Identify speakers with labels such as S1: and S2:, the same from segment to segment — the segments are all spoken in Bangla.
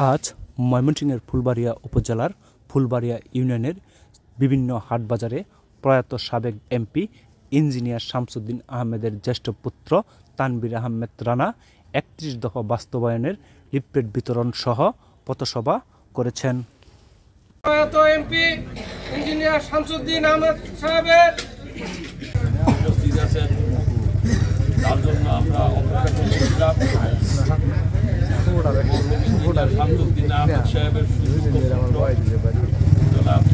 S1: আজ ময়মনসিংহের ফুলবাড়িয়া উপজেলার ফুলবাড়িয়া ইউনিয়নের বিভিন্ন হাটবাজারে প্রয়াত সাবেক এমপি ইঞ্জিনিয়ার শামসুদ্দিন আহমেদের জ্যেষ্ঠ পুত্র তানভীর আহমেদ রানা ৩১ দফা বাস্তবায়নের লিফলেট বিতরণ সহ পথসভা করেছেন।
S2: প্রয়াত এমপি ইঞ্জিনিয়ার শামসুদ্দিন আহমেদ সাহেবের
S3: তার জন্য আমরা অপেক্ষা করছিলাম। শামসুদ্দিন আহমেদ সাহেবের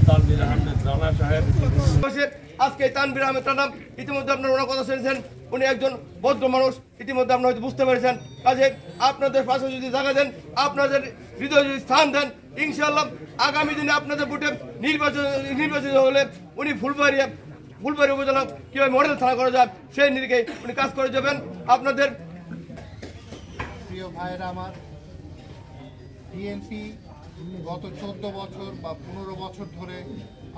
S3: তানভীর আহমেদ রানা সাহেব
S2: আজকে তানভীর আহমেদ রানা ইতিমধ্যে আপনারা ওনার কথা শুনেছেন। উনি একজন ভদ্র মানুষ, ইতিমধ্যে আপনারা হয়তো বুঝতে পেরেছেন। কাজে আপনাদের পাশে যদি জায়গা দেন, আপনাদের হৃদয়ে যদি স্থান দেন, ইনশাআল্লাহ আগামী দিনে আপনাদের ভোটে নির্বাচিত হলে উনি ফুলবাড়িয়া উপজেলা কিভাবে মডেল থানা করা যায় সেই নিরিখে উনি কাজ করে যাবেন। আপনাদের
S4: প্রিয় ভাইয়েরা, আমার বিএনপি গত 14 বছর বা 15 বছর ধরে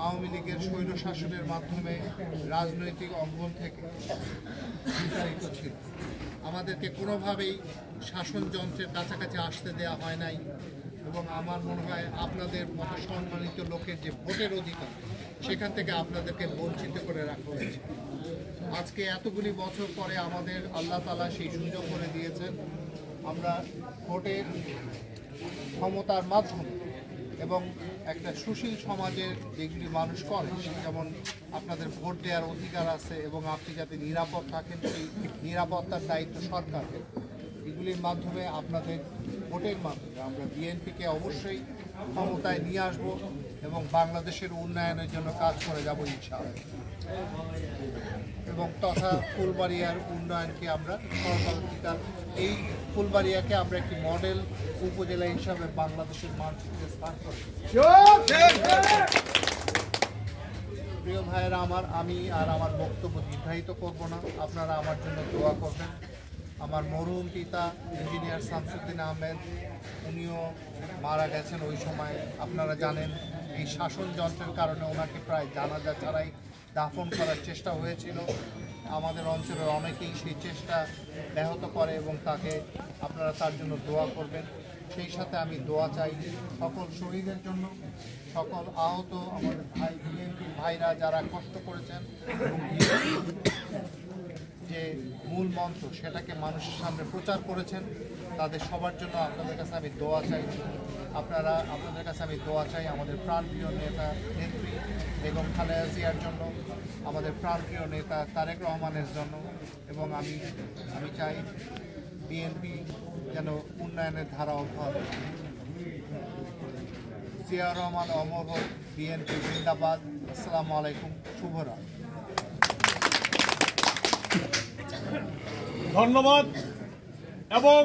S4: আওয়ামী লীগের স্বৈর শাসনের মাধ্যমে রাজনৈতিক অঙ্গন থেকে বিতাড়িত ছিল। আমাদেরকে কোনোভাবেই শাসনযন্ত্রের কাছাকাছি আসতে দেওয়া হয় নাই এবং আমার মনে হয় আপনাদের মতো সম্মানিত লোকের যে ভোটের অধিকার সেখান থেকে আপনাদেরকে বঞ্চিত করে রাখা হয়েছে। আজকে এতগুলি বছর পরে আমাদের আল্লাহ তাআলা সেই সুযোগ করে দিয়েছেন। আমরা ভোটের ক্ষমতার মাধ্যমে এবং একটা সুশীল সমাজের যেগুলি মানুষ করে, যেমন আপনাদের ভোট দেওয়ার অধিকার আছে এবং আপনি যাতে নিরাপদ থাকেন সেই নিরাপত্তার দায়িত্ব সরকারের। এগুলির মাধ্যমে আপনাদের ভোটের মাধ্যমে আমরা বিএনপিকে অবশ্যই ক্ষমতায় নিয়ে আসব এবং বাংলাদেশের উন্নয়নের জন্য কাজ করে যাব ইনশাআল্লাহ। এবং তথা ফুলবাড়িয়ার উন্নয়নকে আমরা সর্বাধিকার, এই ফুলবাড়িয়াকে আমরা একটি মডেল উপজেলা হিসাবে বাংলাদেশের মানচিত্রে স্থান করি। প্রিয় ভাইয়েরা, আমি আমার বক্তব্য দীর্ঘায়িত করব না। আপনারা আমার জন্য দোয়া করবেন। আমার মরহুম পিতা ইঞ্জিনিয়ার শামসুদ্দিন আহমেদ উনিও মারা গেছেন ওই সময়। আপনারা জানেন এই শাসন যন্ত্রের কারণে ওনাকে প্রায় জানাজা ছাড়াই দাফন করার চেষ্টা হয়েছিল। আমাদের অঞ্চলের অনেকেই সেই চেষ্টা ব্যাহত করে এবং আপনারা তার জন্য দোয়া করবেন। সেই সাথে আমি দোয়া চাই সকল শহীদের জন্য, সকল আহত আমাদের বিএনপির ভাইরা যারা কষ্ট করেছেন এবং যে মূল মন্ত্র সেটাকে মানুষের সামনে প্রচার করেছেন, তাদের সবার জন্য আপনাদের কাছে আমি দোয়া চাই। আপনাদের কাছে আমি দোয়া চাই আমাদের প্রাণপ্রিয় নেত্রী বেগম খালেদা জিয়ার জন্য, আমাদের প্রাণপ্রিয় নেতা তারেক রহমানের জন্য, এবং আমি চাই বিএনপি যেন উন্নয়নের ধারা অব্যাহত। জিয়া রহমান অমর হোক, বিএনপি জিন্দাবাদ। আসসালামু আলাইকুম, শুভরাত।
S3: ধন্যবাদ। এবং